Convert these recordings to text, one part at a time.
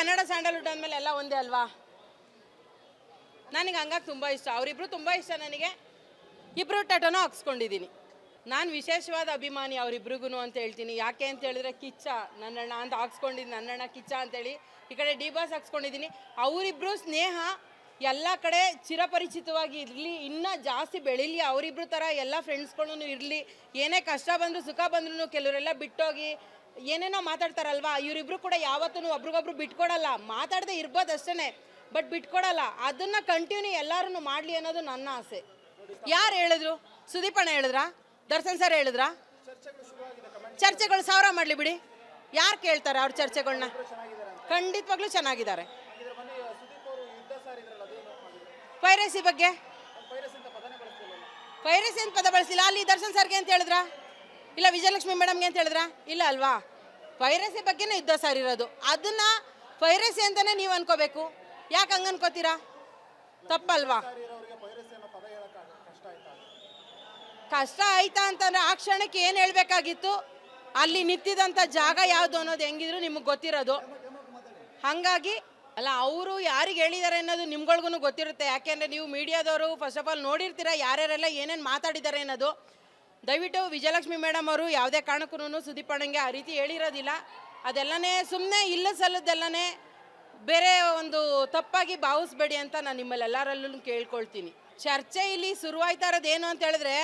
Kannada Sandalwood ಅಂದಮೇಲೆ ಎಲ್ಲ ಒಂದೇ ಅಲ್ವಾ. ನನಗೆ ಹಂಗಾಗಿ ತುಂಬ ಇಷ್ಟ, ಅವರಿಬ್ರು ತುಂಬ ಇಷ್ಟ ನನಗೆ. ಇಬ್ಬರು ಟಟೋನೂ ಹಾಕ್ಸ್ಕೊಂಡಿದ್ದೀನಿ. ನಾನು ವಿಶೇಷವಾದ ಅಭಿಮಾನಿ ಅವರಿಬ್ರಿಗೂ ಅಂತ ಹೇಳ್ತೀನಿ. ಯಾಕೆ ಅಂತ ಹೇಳಿದ್ರೆ ಕಿಚ್ಚ ನನ್ನಣ್ಣ ಅಂತ ಹಾಕ್ಸ್ಕೊಂಡಿದ್ದೀನಿ, ನನ್ನಣ್ಣ ಕಿಚ್ಚ ಅಂತೇಳಿ. ಈ ಕಡೆ ಡಿ ಬಾಸ್ ಹಾಕ್ಸ್ಕೊಂಡಿದ್ದೀನಿ. ಅವರಿಬ್ರು ಸ್ನೇಹ ಎಲ್ಲ ಕಡೆ ಚಿರಪರಿಚಿತವಾಗಿ ಇರಲಿ, ಇನ್ನೂ ಜಾಸ್ತಿ ಬೆಳೀಲಿ. ಅವರಿಬ್ರು ಥರ ಎಲ್ಲ ಫ್ರೆಂಡ್ಸ್ಗಳೂ ಇರಲಿ. ಏನೇ ಕಷ್ಟ ಬಂದರೂ ಸುಖ ಬಂದ್ರೂ ಕೆಲವರೆಲ್ಲ ಬಿಟ್ಟೋಗಿ ಏನೇನೋ ಮಾತಾಡ್ತಾರಲ್ವಾ, ಇವರಿಬ್ರು ಕೂಡ ಯಾವತ್ತೂ ಒಬ್ರಿಗೊಬ್ರು ಬಿಟ್ಕೊಡಲ್ಲ. ಮಾತಾಡದೆ ಇರ್ಬೋದು ಅಷ್ಟೇ, ಬಟ್ ಬಿಟ್ಕೊಡಲ್ಲ. ಅದನ್ನು ಕಂಟಿನ್ಯೂ ಎಲ್ಲರೂ ಮಾಡಲಿ ಅನ್ನೋದು ನನ್ನ ಆಸೆ. ಯಾರು ಹೇಳಿದ್ರು? ಸುದೀಪ್ ಅಣ್ಣ ಹೇಳಿದ್ರಾ? ದರ್ಶನ್ ಸರ್ ಹೇಳಿದ್ರಾ? ಚರ್ಚೆಗಳು ಸಾವಿರ ಮಾಡಲಿ ಬಿಡಿ, ಯಾರು ಕೇಳ್ತಾರೆ ಅವ್ರ ಚರ್ಚೆಗಳನ್ನ? ಖಂಡಿತವಾಗ್ಲೂ ಚೆನ್ನಾಗಿದ್ದಾರೆ. ಪೈರಸಿ ಬಗ್ಗೆ ಪೈರಸಿ ಅಂತ ಪದ ಬಳಸಿಲ್ಲ. ಅಲ್ಲಿ ದರ್ಶನ್ ಸರ್ಗೆ ಅಂತ ಹೇಳಿದ್ರಾ? ಇಲ್ಲ ವಿಜಯಲಕ್ಷ್ಮಿ ಮೇಡಮ್ಗೆ ಅಂತ ಹೇಳಿದ್ರಾ? ಇಲ್ಲ ಅಲ್ವಾ. ಪೈರಸಿ ಬಗ್ಗೆನೇ ಯುದ್ಧ ಸರ್ ಇರೋದು. ಅದನ್ನ ಪೈರಸಿ ಅಂತಾನೆ ನೀವು ಅನ್ಕೋಬೇಕು. ಯಾಕೆ ಹಂಗೆ ಅನ್ಕೋತೀರಾ? ತಪ್ಪಲ್ವಾ? ಕಷ್ಟ ಆಯ್ತಾ ಅಂತಂದ್ರೆ ಆ ಕ್ಷಣಕ್ಕೆ ಏನು ಹೇಳಬೇಕಾಗಿತ್ತು, ಅಲ್ಲಿ ನಿಂತಿದ್ದಂಥ ಜಾಗ ಯಾವುದು ಅನ್ನೋದು ಹೆಂಗಿದ್ರು ನಿಮಗೆ ಗೊತ್ತಿರೋದು. ಹಾಗಾಗಿ ಅಲ್ಲ, ಅವರು ಯಾರಿಗೆ ಹೇಳಿದ್ದಾರೆ ಅನ್ನೋದು ನಿಮ್ಗಳ್ಗೂ ಗೊತ್ತಿರುತ್ತೆ. ಯಾಕೆಂದರೆ ನೀವು ಮೀಡಿಯಾದವರು ಫಸ್ಟ್ ಆಫ್ ಆಲ್ ನೋಡಿರ್ತೀರ ಯಾರ್ಯಾರೆಲ್ಲ ಏನೇನು ಮಾತಾಡಿದ್ದಾರೆ ಅನ್ನೋದು. ದಯವಿಟ್ಟು ವಿಜಯಲಕ್ಷ್ಮಿ ಮೇಡಮ್ ಅವರು ಯಾವುದೇ ಕಾರಣಕ್ಕೂ ಸುದೀಪ್ ಅಣ್ಣಂಗೆ ಆ ರೀತಿ ಹೇಳಿರೋದಿಲ್ಲ. ಅದೆಲ್ಲನೇ ಸುಮ್ಮನೆ ಇಲ್ಲ ಸಲ್ಲದ್ದೆಲ್ಲನೇ ಬೇರೆ ಒಂದು ತಪ್ಪಾಗಿ ಭಾವಿಸ್ಬೇಡಿ ಅಂತ ನಾನು ನಿಮ್ಮಲ್ಲೆಲ್ಲರಲ್ಲೂ ಕೇಳ್ಕೊಳ್ತೀನಿ. ಚರ್ಚೆ ಇಲ್ಲಿ ಶುರುವಾಯ್ತಾ ಇರೋದು ಏನು ಅಂತ ಹೇಳಿದ್ರೆ,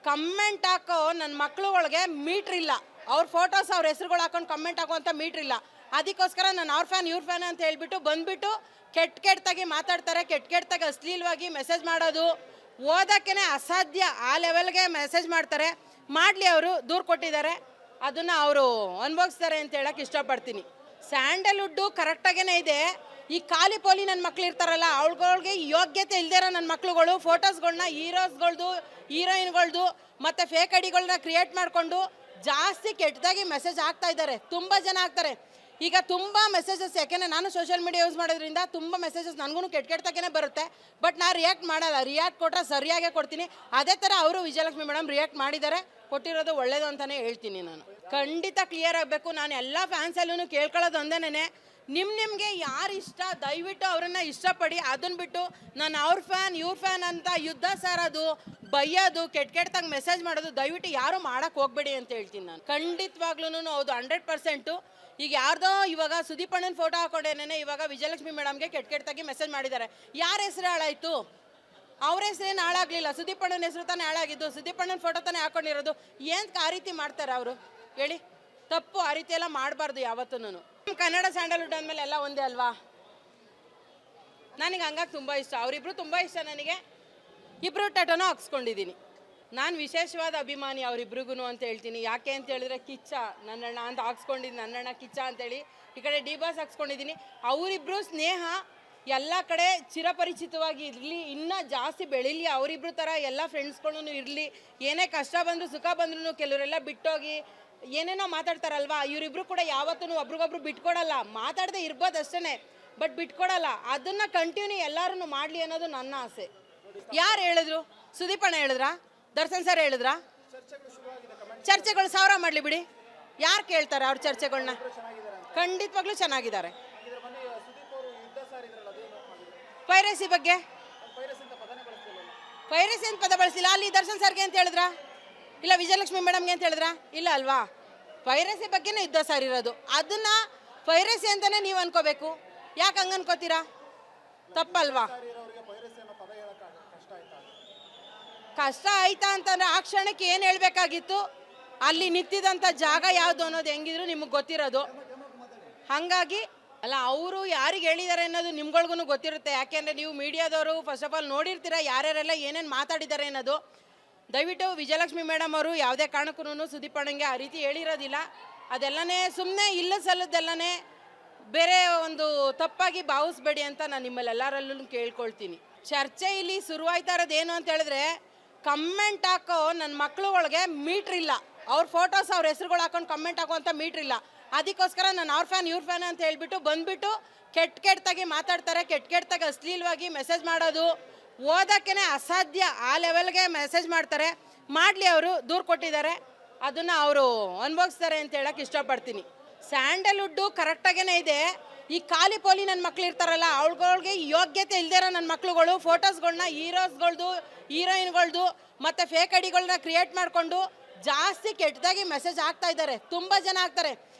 ಕಮೆಂಟ್ ಹಾಕೋ ನನ್ನ ಮಕ್ಳುಗಳಿಗೆ ಮೀಟ್ರ್ ಇಲ್ಲ. ಅವ್ರ ಫೋಟೋಸ್ ಅವ್ರ ಹೆಸರುಗಳು ಹಾಕೊಂಡು ಕಮೆಂಟ್ ಹಾಕೋ ಅಂತ ಮೀಟ್ರ್ ಇಲ್ಲ. ಅದಕ್ಕೋಸ್ಕರ ನಾನು ಅವ್ರ ಫ್ಯಾನ್ ಇವ್ರ ಫ್ಯಾನ್ ಅಂತ ಹೇಳ್ಬಿಟ್ಟು ಬಂದ್ಬಿಟ್ಟು ಕೆಟ್ಟದಾಗಿ ಮಾತಾಡ್ತಾರೆ. ಕೆಟ್ಟದಾಗಿ ಅಶ್ಲೀಲವಾಗಿ ಮೆಸೇಜ್ ಮಾಡೋದು ಓದೋಕ್ಕೇ ಅಸಾಧ್ಯ, ಆ ಲೆವೆಲ್ಗೆ ಮೆಸೇಜ್ ಮಾಡ್ತಾರೆ. ಮಾಡಲಿ, ಅವರು ದೂರು ಕೊಟ್ಟಿದ್ದಾರೆ, ಅದನ್ನು ಅವರು ಅನುಭವಿಸ್ತಾರೆ ಅಂತ ಹೇಳಕ್ಕೆ ಇಷ್ಟಪಡ್ತೀನಿ. ಸ್ಯಾಂಡಲ್ವುಡ್ಡು ಕರೆಕ್ಟಾಗೇ ಇದೆ. ಈ ಖಾಲಿ ಪೋಲಿ ನನ್ನ ಮಕ್ಳು ಇರ್ತಾರಲ್ಲ, ಅವಳುಗಳಿಗೆ ಯೋಗ್ಯತೆ ಇಲ್ದೇ ಇರೋ ನನ್ನ ಮಕ್ಳುಗಳು ಫೋಟೋಸ್ಗಳನ್ನ ಹೀರೋಸ್ಗಳ್ದು ಹೀರೋಯಿನ್ಗಳ್ದು ಮತ್ತು ಫೇಕ್ ಐಡಿಗಳನ್ನ ಕ್ರಿಯೇಟ್ ಮಾಡಿಕೊಂಡು ಜಾಸ್ತಿ ಕೆಟ್ಟದಾಗಿ ಮೆಸೇಜ್ ಆಗ್ತಾ ಇದ್ದಾರೆ. ತುಂಬ ಜನ ಆಗ್ತಾರೆ. ಈಗ ತುಂಬ ಮೆಸೇಜಸ್, ಯಾಕೆಂದರೆ ನಾನು ಸೋಷಿಯಲ್ ಮೀಡಿಯಾ ಯೂಸ್ ಮಾಡೋದ್ರಿಂದ ತುಂಬ ಮೆಸೇಜಸ್ ನನಗೂ ಕೆಟ್ಟದಾಗೇ ಬರುತ್ತೆ. ಬಟ್ ನಾನು ರಿಯಾಕ್ಟ್ ಮಾಡಲ್ಲ. ರಿಯಾಕ್ಟ್ ಕೊಟ್ಟರೆ ಸರಿಯಾಗೇ ಕೊಡ್ತೀನಿ. ಅದೇ ಥರ ಅವರು ವಿಜಯಲಕ್ಷ್ಮಿ ಮೇಡಮ್ ರಿಯಾಕ್ಟ್ ಮಾಡಿದ್ದಾರೆ, ಕೊಟ್ಟಿರೋದು ಒಳ್ಳೇದು ಅಂತಲೇ ಹೇಳ್ತೀನಿ. ನಾನು ಖಂಡಿತ ಕ್ಲಿಯರ್ ಆಗಬೇಕು. ನಾನು ಎಲ್ಲ ಫ್ಯಾನ್ಸಲ್ಲೂ ಕೇಳ್ಕೊಳ್ಳೋದು ಒಂದೇನೆ, ನಿಮಗೆ ಯಾರು ಇಷ್ಟ ದಯವಿಟ್ಟು ಅವರನ್ನು ಇಷ್ಟಪಡಿ. ಅದನ್ನು ಬಿಟ್ಟು ನಾನು ಅವ್ರ ಫ್ಯಾನ್ ಇವ್ರ ಫ್ಯಾನ್ ಅಂತ ಯುದ್ಧ ಸಾರೋದು, ಬೈಯೋದು, ಕೆಟ್ಟದಾಗಿ ಮೆಸೇಜ್ ಮಾಡೋದು ದಯವಿಟ್ಟು ಯಾರು ಮಾಡೋಕ್ಕೆ ಹೋಗಬೇಡಿ ಅಂತ ಹೇಳ್ತೀನಿ. ನಾನು ಖಂಡಿತವಾಗ್ಲೂ ಹೌದು 100%. ಈಗ ಯಾರ್ದೋ ಇವಾಗ ಸುದೀಪ್ ಅಣ್ಣನ ಫೋಟೋ ಹಾಕೊಂಡೇನೆ ಇವಾಗ ವಿಜಯಲಕ್ಷ್ಮಿ ಮೇಡಮ್ಗೆ ಕೆಟ್ಟದಾಗಿ ಮೆಸೇಜ್ ಮಾಡಿದ್ದಾರೆ. ಯಾರ ಹೆಸರು ಹಾಳಾಯಿತು? ಅವ್ರ ಹೆಸರೇನು ಹಾಳಾಗಲಿಲ್ಲ, ಸುದೀಪ್ ಅಣ್ಣನ ಹೆಸರು ತಾನೇ ಹಾಳಾಗಿದ್ದು. ಸುದೀಪ್ ಅಣ್ಣನ ಫೋಟೋ ತಾನೇ ಹಾಕೊಂಡಿರೋದು. ಏನಕ್ಕೆ ಆ ರೀತಿ ಮಾಡ್ತಾರೆ ಅವರು ಹೇಳಿ? ತಪ್ಪು. ಆ ರೀತಿ ಎಲ್ಲ ಮಾಡಬಾರ್ದು ಯಾವತ್ತೂ. ಕನ್ನಡ ಸ್ಯಾಂಡಲ್ವುಡ್ ಅಂದಮೇಲೆ ಎಲ್ಲ ಒಂದೇ ಅಲ್ವಾ. ನನಗೆ ಹಂಗಾಗಿ ತುಂಬ ಇಷ್ಟ, ಅವರಿಬ್ರು ತುಂಬ ಇಷ್ಟ ನನಗೆ. ಇಬ್ಬರು ಟಟೋನೂ ಹಾಕ್ಸ್ಕೊಂಡಿದ್ದೀನಿ. ನಾನು ವಿಶೇಷವಾದ ಅಭಿಮಾನಿ ಅವರಿಬ್ರಿಗೂ ಅಂತ ಹೇಳ್ತೀನಿ. ಯಾಕೆ ಅಂತ ಹೇಳಿದ್ರೆ ಕಿಚ್ಚ ನನ್ನಣ್ಣ ಅಂತ ಹಾಕ್ಸ್ಕೊಂಡಿದ್ದೀನಿ, ನನ್ನಣ್ಣ ಕಿಚ್ಚ ಅಂತೇಳಿ. ಈ ಕಡೆ ಡಿ ಬಾಸ್ ಹಾಕ್ಸ್ಕೊಂಡಿದ್ದೀನಿ. ಅವರಿಬ್ರು ಸ್ನೇಹ ಎಲ್ಲ ಕಡೆ ಚಿರಪರಿಚಿತವಾಗಿ ಇರಲಿ, ಇನ್ನೂ ಜಾಸ್ತಿ ಬೆಳೀಲಿ. ಅವರಿಬ್ರು ಥರ ಎಲ್ಲ ಫ್ರೆಂಡ್ಸ್ಗಳೂ ಇರಲಿ. ಏನೇ ಕಷ್ಟ ಬಂದರೂ ಸುಖ ಬಂದ್ರೂ ಕೆಲವರೆಲ್ಲ ಬಿಟ್ಟೋಗಿ ಏನೇನೋ ಮಾತಾಡ್ತಾರಲ್ವಾ, ಇವರಿಬ್ರು ಕೂಡ ಯಾವತ್ತೂ ಒಬ್ರಿಗೊಬ್ರು ಬಿಟ್ಕೊಡಲ್ಲ. ಮಾತಾಡದೆ ಇರ್ಬೋದು ಅಷ್ಟೇ, ಬಟ್ ಬಿಟ್ಕೊಡಲ್ಲ. ಅದನ್ನು ಕಂಟಿನ್ಯೂ ಎಲ್ಲರೂ ಮಾಡಲಿ ಅನ್ನೋದು ನನ್ನ ಆಸೆ. ಯಾರು ಹೇಳಿದ್ರು? ಸುದೀಪ್ ಅಣ್ಣ ಹೇಳಿದ್ರಾ? ದರ್ಶನ್ ಸರ್ ಹೇಳಿದ್ರಾ? ಚರ್ಚೆಗಳು ಸಾವಿರ ಮಾಡಲಿ ಬಿಡಿ, ಯಾರು ಕೇಳ್ತಾರೆ ಅವ್ರ ಚರ್ಚೆಗಳನ್ನ? ಖಂಡಿತವಾಗ್ಲೂ ಚೆನ್ನಾಗಿದ್ದಾರೆ. ಪೈರಸಿ ಬಗ್ಗೆ ಪೈರಸಿ ಅಂತ ಪದ ಬಳಸಿಲ್ಲ. ಅಲ್ಲಿ ದರ್ಶನ್ ಸರ್ಗೆ ಅಂತ ಹೇಳಿದ್ರಾ? ಇಲ್ಲ ವಿಜಯಲಕ್ಷ್ಮಿ ಮೇಡಮ್ಗೆ ಅಂತ ಹೇಳಿದ್ರಾ? ಇಲ್ಲ ಅಲ್ವಾ. ಪೈರಸಿ ಬಗ್ಗೆನೇ ಯುದ್ಧ ಸರ್ ಇರೋದು. ಅದನ್ನು ಪೈರಸಿ ಅಂತಾನೆ ನೀವು ಅನ್ಕೋಬೇಕು. ಯಾಕೆ ಹಂಗೆ ಅನ್ಕೋತೀರಾ? ತಪ್ಪಲ್ವಾ. ಕಷ್ಟ ಆಯ್ತಾ ಅಂತಂದ್ರೆ ಆ ಕ್ಷಣಕ್ಕೆ ಏನು ಹೇಳಬೇಕಾಗಿತ್ತು, ಅಲ್ಲಿ ನಿಂತಿದ್ದಂಥ ಜಾಗ ಯಾವುದು ಅನ್ನೋದು ಹೆಂಗಿದ್ರು ನಿಮಗೆ ಗೊತ್ತಿರೋದು. ಹಾಗಾಗಿ ಅಲ್ಲ, ಅವರು ಯಾರಿಗೆ ಹೇಳಿದ್ದಾರೆ ಅನ್ನೋದು ನಿಮ್ಗಳ್ಗೂ ಗೊತ್ತಿರುತ್ತೆ. ಯಾಕೆಂದರೆ ನೀವು ಮೀಡಿಯಾದವರು ಫಸ್ಟ್ ಆಫ್ ಆಲ್ ನೋಡಿರ್ತೀರ ಯಾರ್ಯಾರೆಲ್ಲ ಏನೇನು ಮಾತಾಡಿದ್ದಾರೆ ಅನ್ನೋದು. ದಯವಿಟ್ಟು ವಿಜಯಲಕ್ಷ್ಮಿ ಮೇಡಮ್ ಅವರು ಯಾವುದೇ ಕಾರಣಕ್ಕೂ ಸುದೀಪ್ ಅಣ್ಣಂಗೆ ಆ ರೀತಿ ಹೇಳಿರೋದಿಲ್ಲ. ಅದೆಲ್ಲನೇ ಸುಮ್ಮನೆ ಇಲ್ಲ ಸಲ್ಲದ್ದೆಲ್ಲನೇ ಬೇರೆ ಒಂದು ತಪ್ಪಾಗಿ ಭಾವಿಸ್ಬೇಡಿ ಅಂತ ನಾನು ನಿಮ್ಮಲ್ಲೆಲ್ಲರಲ್ಲೂ ಕೇಳ್ಕೊಳ್ತೀನಿ. ಚರ್ಚೆ ಇಲ್ಲಿ ಶುರುವಾಯ್ತಾ ಇರೋದು ಏನು ಅಂತ ಹೇಳಿದ್ರೆ, ಕಮೆಂಟ್ ಹಾಕೋ ನನ್ನ ಮಕ್ಳುಗಳಿಗೆ ಮೀಟ್ರ್ ಇಲ್ಲ. ಅವ್ರ ಫೋಟೋಸ್ ಅವ್ರ ಹೆಸರುಗಳು ಹಾಕೊಂಡು ಕಮೆಂಟ್ ಹಾಕೋ ಅಂತ ಮೀಟ್ರ್ ಇಲ್ಲ. ಅದಕ್ಕೋಸ್ಕರ ನಾನು ಅವ್ರ ಫ್ಯಾನ್ ಇವ್ರ ಫ್ಯಾನ್ ಅಂತ ಹೇಳ್ಬಿಟ್ಟು ಬಂದ್ಬಿಟ್ಟು ಕೆಟ್ಟದಾಗಿ ಮಾತಾಡ್ತಾರೆ. ಕೆಟ್ಟದಾಗಿ ಅಶ್ಲೀಲವಾಗಿ ಮೆಸೇಜ್ ಮಾಡೋದು ಓದೋಕ್ಕೇ ಅಸಾಧ್ಯ, ಆ ಲೆವೆಲ್ಗೆ ಮೆಸೇಜ್ ಮಾಡ್ತಾರೆ. ಮಾಡಲಿ, ಅವರು ದೂರು ಕೊಟ್ಟಿದ್ದಾರೆ, ಅದನ್ನು ಅವರು ಅನುಭವಿಸ್ತಾರೆ ಅಂತ ಹೇಳಕ್ಕೆ ಇಷ್ಟಪಡ್ತೀನಿ. ಸ್ಯಾಂಡಲ್ವುಡ್ಡು ಕರೆಕ್ಟಾಗೇ ಇದೆ. ಈ ಖಾಲಿ ಪೋಲಿ ನನ್ನ ಮಕ್ಳು ಇರ್ತಾರಲ್ಲ ಅವಳುಗಳಿಗೆ ಯೋಗ್ಯತೆ ಇಲ್ದಿರೋ ನನ್ನ ಮಕ್ಳುಗಳು ಫೋಟೋಸ್ಗಳನ್ನ ಹೀರೋಸ್ಗಳ್ದು ಹೀರೋಯಿನ್ಗಳ್ದು ಮತ್ತು ಫೇಕ್ ಐಡಿಗಳನ್ನ ಕ್ರಿಯೇಟ್ ಮಾಡಿಕೊಂಡು ಜಾಸ್ತಿ ಕೆಟ್ಟದಾಗಿ ಮೆಸೇಜ್ ಆಗ್ತಾ ಇದ್ದಾರೆ. ತುಂಬ ಜನ ಆಗ್ತಾರೆ.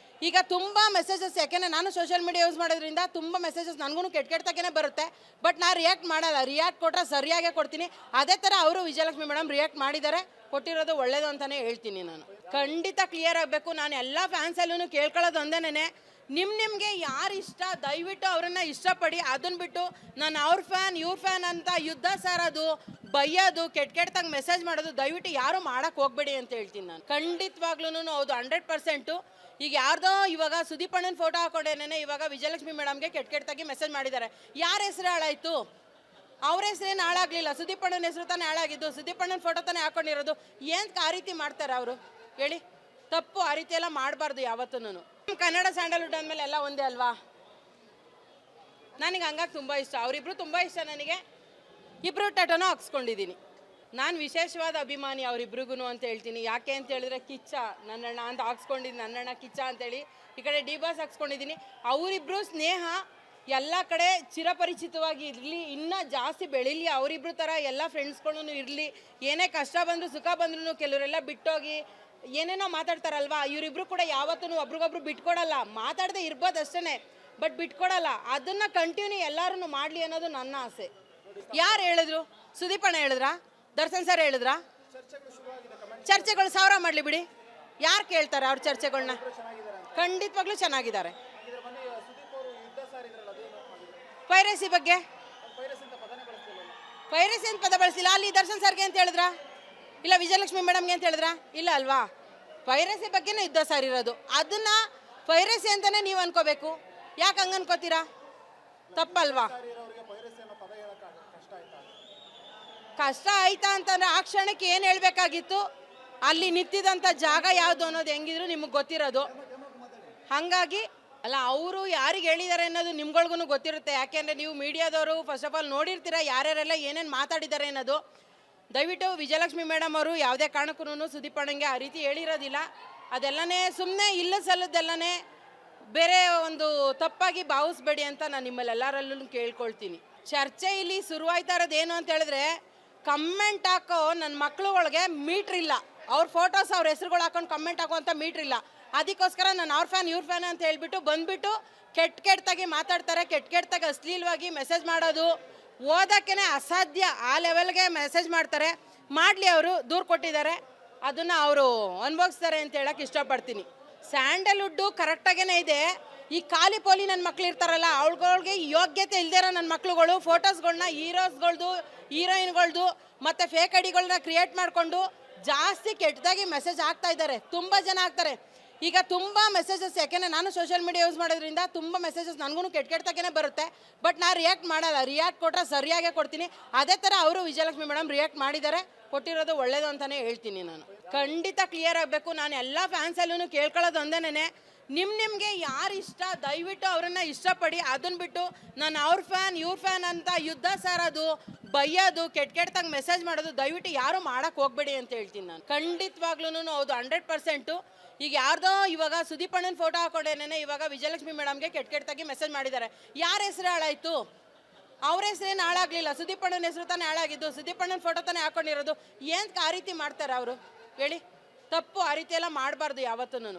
ಈಗ ತುಂಬ ಮೆಸೇಜಸ್, ಯಾಕೆಂದರೆ ನಾನು ಸೋಷಿಯಲ್ ಮೀಡಿಯಾ ಯೂಸ್ ಮಾಡೋದ್ರಿಂದ ತುಂಬ ಮೆಸೇಜಸ್ ನನಗೂ ಕೆಟ್ಟದಾಗೇ ಬರುತ್ತೆ. ಬಟ್ ನಾನು ರಿಯಾಕ್ಟ್ ಮಾಡಲ್ಲ. ರಿಯಾಕ್ಟ್ ಕೊಟ್ಟರೆ ಸರಿಯಾಗೇ ಕೊಡ್ತೀನಿ. ಅದೇ ಥರ ಅವರು ವಿಜಯಲಕ್ಷ್ಮಿ ಮೇಡಮ್ ರಿಯಾಕ್ಟ್ ಮಾಡಿದ್ದಾರೆ. ಕೊಟ್ಟಿರೋದು ಒಳ್ಳೇದು ಅಂತಲೇ ಹೇಳ್ತೀನಿ. ನಾನು ಖಂಡಿತ ಕ್ಲಿಯರ್ ಆಗಬೇಕು. ನಾನು ಎಲ್ಲ ಫ್ಯಾನ್ಸಲ್ಲೂ ಕೇಳ್ಕೊಳ್ಳೋದು ಒಂದೇನೆ, ನಿಮಗೆ ಯಾರು ಇಷ್ಟ ದಯವಿಟ್ಟು ಅವರನ್ನು ಇಷ್ಟಪಡಿ. ಅದನ್ನು ಬಿಟ್ಟು ನಾನು ಅವ್ರ ಫ್ಯಾನ್ ಇವ್ರ ಫ್ಯಾನ್ ಅಂತ ಯುದ್ಧ ಸಾರೋದು, ಬೈಯೋದು, ಕೆಟ್ಟದಾಗಿ ಮೆಸೇಜ್ ಮಾಡೋದು ದಯವಿಟ್ಟು ಯಾರು ಮಾಡೋಕ್ಕೆ ಹೋಗಬೇಡಿ ಅಂತ ಹೇಳ್ತೀನಿ. ನಾನು ಖಂಡಿತವಾಗ್ಲೂ ಹೌದು 100%. ಈಗ ಯಾರ್ದೋ ಇವಾಗ ಸುದೀಪ್ ಅಣ್ಣನ ಫೋಟೋ ಹಾಕೊಂಡೇನೆ ಇವಾಗ ವಿಜಯಲಕ್ಷ್ಮಿ ಮೇಡಮ್ಗೆ ಕೆಟ್ಟದಾಗಿ ಮೆಸೇಜ್ ಮಾಡಿದ್ದಾರೆ. ಯಾರ ಹೆಸರು ಹಾಳಾಯಿತು? ಅವ್ರ ಹೆಸರೇನು ಹಾಳಾಗಲಿಲ್ಲ. ಸುದೀಪ್ ಅಣ್ಣನ ಹೆಸರು ತಾನೇ ಹಾಳಾಗಿದ್ದು. ಸುದೀಪ್ ಅಣ್ಣನ ಫೋಟೋ ತಾನೇ ಹಾಕೊಂಡಿರೋದು. ಏನಕ್ಕೆ ಆ ರೀತಿ ಮಾಡ್ತಾರೆ ಅವರು ಹೇಳಿ? ತಪ್ಪು. ಆ ರೀತಿ ಎಲ್ಲ ಮಾಡಬಾರ್ದು ಯಾವತ್ತೂ. ಕನ್ನಡ ಸ್ಯಾಂಡಲ್ವುಡ್ ಅಂದಮೇಲೆ ಎಲ್ಲ ಒಂದೇ ಅಲ್ವಾ? ನನಗೆ ಹಂಗಾಗಿ ತುಂಬ ಇಷ್ಟ. ಅವರಿಬ್ರು ತುಂಬ ಇಷ್ಟ ನನಗೆ. ಇಬ್ಬರು ಟಟೋನೂ ಹಾಕ್ಸ್ಕೊಂಡಿದ್ದೀನಿ. ನಾನು ವಿಶೇಷವಾದ ಅಭಿಮಾನಿ ಅವರಿಬ್ರಿಗೂ ಅಂತ ಹೇಳ್ತೀನಿ. ಯಾಕೆ ಅಂತ ಹೇಳಿದ್ರೆ ಕಿಚ್ಚ ನನ್ನಣ್ಣ ಅಂತ ಹಾಕ್ಸ್ಕೊಂಡಿದ್ದೀನಿ. ನನ್ನಣ್ಣ ಕಿಚ್ಚ ಅಂತೇಳಿ ಈ ಕಡೆ ಡಿ ಬಾಸ್ ಹಾಕ್ಸ್ಕೊಂಡಿದ್ದೀನಿ. ಅವರಿಬ್ರು ಸ್ನೇಹ ಎಲ್ಲ ಕಡೆ ಚಿರಪರಿಚಿತವಾಗಿ ಇರಲಿ, ಇನ್ನೂ ಜಾಸ್ತಿ ಬೆಳೀಲಿ. ಅವರಿಬ್ರು ಥರ ಎಲ್ಲ ಫ್ರೆಂಡ್ಸ್ಗಳೂ ಇರಲಿ. ಏನೇ ಕಷ್ಟ ಬಂದರೂ ಸುಖ ಬಂದ್ರೂ ಕೆಲವರೆಲ್ಲ ಬಿಟ್ಟೋಗಿ ಏನೇನೋ ಮಾತಾಡ್ತಾರಲ್ವಾ, ಇವರಿಬ್ರು ಕೂಡ ಯಾವತ್ತೂ ಒಬ್ರಿಗೊಬ್ರು ಬಿಟ್ಕೊಡಲ್ಲ. ಮಾತಾಡದೆ ಇರ್ಬೋದು ಅಷ್ಟೇ, ಬಟ್ ಬಿಟ್ಕೊಡಲ್ಲ. ಅದನ್ನು ಕಂಟಿನ್ಯೂ ಎಲ್ಲರೂ ಮಾಡಲಿ ಅನ್ನೋದು ನನ್ನ ಆಸೆ. ಯಾರು ಹೇಳಿದ್ರು? ಸುದೀಪ್ ಅಣ್ಣ ಹೇಳಿದ್ರಾ? ದರ್ಶನ್ ಸರ್ ಹೇಳಿದ್ರಾ? ಚರ್ಚೆಗಳು 1000 ಮಾಡಲಿ ಬಿಡಿ. ಯಾರು ಕೇಳ್ತಾರೆ ಅವ್ರ ಚರ್ಚೆಗಳನ್ನ? ಖಂಡಿತವಾಗ್ಲೂ ಚೆನ್ನಾಗಿದ್ದಾರೆ. ಪೈರಸಿ ಬಗ್ಗೆ ಪೈರಸಿ ಅಂತ ಪದ ಬಳಸಿಲ್ಲ. ಅಲ್ಲಿ ದರ್ಶನ್ ಸರ್ಗೆ ಅಂತ ಹೇಳಿದ್ರಾ? ಇಲ್ಲ ವಿಜಯಲಕ್ಷ್ಮಿ ಮೇಡಮ್ಗೆ ಅಂತ ಹೇಳಿದ್ರಾ? ಇಲ್ಲ ಅಲ್ವಾ? ಪೈರಸಿ ಬಗ್ಗೆನೇ ಯುದ್ಧ ಸಾರಿರೋದು. ಅದನ್ನ ಪೈರಸಿ ಅಂತಾನೆ ನೀವು ಅನ್ಕೋಬೇಕು. ಯಾಕೆ ಹಂಗೆ ಅನ್ಕೋತೀರಾ? ತಪ್ಪಲ್ವಾ? ಕಷ್ಟ ಆಯ್ತಾ ಅಂತಂದ್ರೆ ಆ ಕ್ಷಣಕ್ಕೆ ಏನು ಹೇಳಬೇಕಾಗಿತ್ತು, ಅಲ್ಲಿ ನಿಂತಿದ್ದಂಥ ಜಾಗ ಯಾವುದು ಅನ್ನೋದು ಹೆಂಗಿದ್ರು ನಿಮಗೆ ಗೊತ್ತಿರೋದು. ಹಾಗಾಗಿ ಅಲ್ಲ, ಅವರು ಯಾರಿಗೆ ಹೇಳಿದ್ದಾರೆ ಅನ್ನೋದು ನಿಮ್ಗಳಿಗೂ ಗೊತ್ತಿರುತ್ತೆ. ಯಾಕೆಂದರೆ ನೀವು ಮೀಡಿಯಾದವರು ಫಸ್ಟ್ ಆಫ್ ಆಲ್ ನೋಡಿರ್ತೀರ ಯಾರ್ಯಾರೆಲ್ಲ ಏನೇನು ಮಾತಾಡಿದ್ದಾರೆ ಅನ್ನೋದು. ದಯವಿಟ್ಟು ವಿಜಯಲಕ್ಷ್ಮಿ ಮೇಡಮ್ ಅವರು ಯಾವುದೇ ಕಾರಣಕ್ಕೂ ಸುದೀಪ್ ಅಣ್ಣಂಗೆ ಆ ರೀತಿ ಹೇಳಿರೋದಿಲ್ಲ. ಅದೆಲ್ಲನೇ ಸುಮ್ಮನೆ ಇಲ್ಲ ಸಲ್ಲದ್ದೆಲ್ಲನೇ ಬೇರೆ ಒಂದು ತಪ್ಪಾಗಿ ಭಾವಿಸ್ಬೇಡಿ ಅಂತ ನಾನು ನಿಮ್ಮಲ್ಲೆಲ್ಲರಲ್ಲೂ ಕೇಳ್ಕೊಳ್ತೀನಿ. ಚರ್ಚೆ ಇಲ್ಲಿ ಶುರುವಾಯ್ತಾ ಇರೋದು ಏನು ಅಂತ ಹೇಳಿದ್ರೆ, ಕಮೆಂಟ್ ಹಾಕೋ ನನ್ನ ಮಕ್ಳುಗಳಿಗೆ ಮೀಟ್ರ್ ಇಲ್ಲ. ಅವ್ರ ಫೋಟೋಸ್ ಅವ್ರ ಹೆಸರುಗಳು ಹಾಕೊಂಡು ಕಮೆಂಟ್ ಹಾಕೋ ಅಂತ ಮೀಟ್ರ್ ಇಲ್ಲ. ಅದಕ್ಕೋಸ್ಕರ ನಾನು ಅವ್ರ ಫ್ಯಾನ್ ಇವ್ರ ಫ್ಯಾನ್ ಅಂತ ಹೇಳ್ಬಿಟ್ಟು ಬಂದುಬಿಟ್ಟು ಕೆಟ್ಟದಾಗಿ ಮಾತಾಡ್ತಾರೆ. ಕೆಟ್ಟದಾಗಿ ಅಶ್ಲೀಲವಾಗಿ ಮೆಸೇಜ್ ಮಾಡೋದು ಓದೋಕ್ಕೇ ಅಸಾಧ್ಯ. ಆ ಲೆವೆಲ್ಗೆ ಮೆಸೇಜ್ ಮಾಡ್ತಾರೆ. ಮಾಡಲಿ, ಅವರು ದೂರು ಕೊಟ್ಟಿದ್ದಾರೆ, ಅದನ್ನು ಅವರು ಅನುಭವಿಸ್ತಾರೆ ಅಂತ ಹೇಳಕ್ಕೆ ಇಷ್ಟಪಡ್ತೀನಿ. ಸ್ಯಾಂಡಲ್ವುಡ್ಡು ಕರೆಕ್ಟಾಗೇ ಇದೆ. ಈ ಖಾಲಿ ಪೋಲಿ ನನ್ನ ಮಕ್ಳು ಇರ್ತಾರಲ್ಲ ಅವಳುಗಳಿಗೆ ಯೋಗ್ಯತೆ ಇಲ್ದಿರೋ ನನ್ನ ಮಕ್ಳುಗಳು ಫೋಟೋಸ್ಗಳನ್ನ ಹೀರೋಸ್ಗಳ್ದು ಹೀರೋಯಿನ್ಗಳ್ದು ಮತ್ತು ಫೇಕ್ ಐಡಿಗಳನ್ನ ಕ್ರಿಯೇಟ್ ಮಾಡಿಕೊಂಡು ಜಾಸ್ತಿ ಕೆಟ್ಟದಾಗಿ ಮೆಸೇಜ್ ಆಗ್ತಾ ಇದ್ದಾರೆ. ತುಂಬ ಜನ ಆಗ್ತಾರೆ. ಈಗ ತುಂಬ ಮೆಸೇಜಸ್, ಯಾಕೆಂದರೆ ನಾನು ಸೋಷಿಯಲ್ ಮೀಡಿಯಾ ಯೂಸ್ ಮಾಡೋದ್ರಿಂದ ತುಂಬ ಮೆಸೇಜಸ್ ನನಗೂ ಕೆಟ್ಟದಾಗೇ ಬರುತ್ತೆ. ಬಟ್ ನಾನು ರಿಯಾಕ್ಟ್ ಮಾಡಲ್ಲ. ರಿಯಾಕ್ಟ್ ಕೊಟ್ಟರೆ ಸರಿಯಾಗೇ ಕೊಡ್ತೀನಿ. ಅದೇ ಥರ ಅವರು ವಿಜಯಲಕ್ಷ್ಮಿ ಮೇಡಮ್ ರಿಯಾಕ್ಟ್ ಮಾಡಿದ್ದಾರೆ. ಕೊಟ್ಟಿರೋದು ಒಳ್ಳೇದು ಅಂತಲೇ ಹೇಳ್ತೀನಿ. ನಾನು ಖಂಡಿತ ಕ್ಲಿಯರ್ ಆಗಬೇಕು. ನಾನು ಎಲ್ಲ ಫ್ಯಾನ್ಸಲ್ಲೂ ಕೇಳ್ಕೊಳ್ಳೋದು ಒಂದೇನೆ, ನಿಮಗೆ ಯಾರು ಇಷ್ಟ ದಯವಿಟ್ಟು ಅವರನ್ನು ಇಷ್ಟಪಡಿ. ಅದನ್ನು ಬಿಟ್ಟು ನಾನು ಅವ್ರ ಫ್ಯಾನ್ ಇವ್ರ ಫ್ಯಾನ್ ಅಂತ ಯುದ್ಧ ಸಾರೋದು, ಬೈಯೋದು, ಕೆಟ್ಟದಾಗಿ ಮೆಸೇಜ್ ಮಾಡೋದು ದಯವಿಟ್ಟು ಯಾರು ಮಾಡೋಕ್ಕೆ ಹೋಗಬೇಡಿ ಅಂತ ಹೇಳ್ತೀನಿ. ನಾನು ಖಂಡಿತವಾಗ್ಲೂ ಹೌದು 100%. ಈಗ ಯಾರ್ದೋ ಇವಾಗ ಸುದೀಪ್ ಅಣ್ಣನ ಫೋಟೋ ಹಾಕೊಂಡೇನೆ ಇವಾಗ ವಿಜಯಲಕ್ಷ್ಮಿ ಮೇಡಮ್ಗೆ ಕೆಟ್ಟದಾಗಿ ಮೆಸೇಜ್ ಮಾಡಿದ್ದಾರೆ. ಯಾರ ಹೆಸರು ಹಾಳಾಯಿತು? ಅವ್ರ ಹೆಸರೇನು ಹಾಳಾಗಲಿಲ್ಲ. ಸುದೀಪ್ ಅಣ್ಣನ ಹೆಸರು ತಾನೇ ಹಾಳಾಗಿದ್ದು. ಸುದೀಪ್ ಅಣ್ಣನ ಫೋಟೋ ತಾನೇ ಹಾಕೊಂಡಿರೋದು. ಏನಕ್ಕೆ ಆ ರೀತಿ ಮಾಡ್ತಾರೆ ಅವರು ಹೇಳಿ? ತಪ್ಪು. ಆ ರೀತಿ ಎಲ್ಲ ಮಾಡಬಾರ್ದು ಯಾವತ್ತೂ.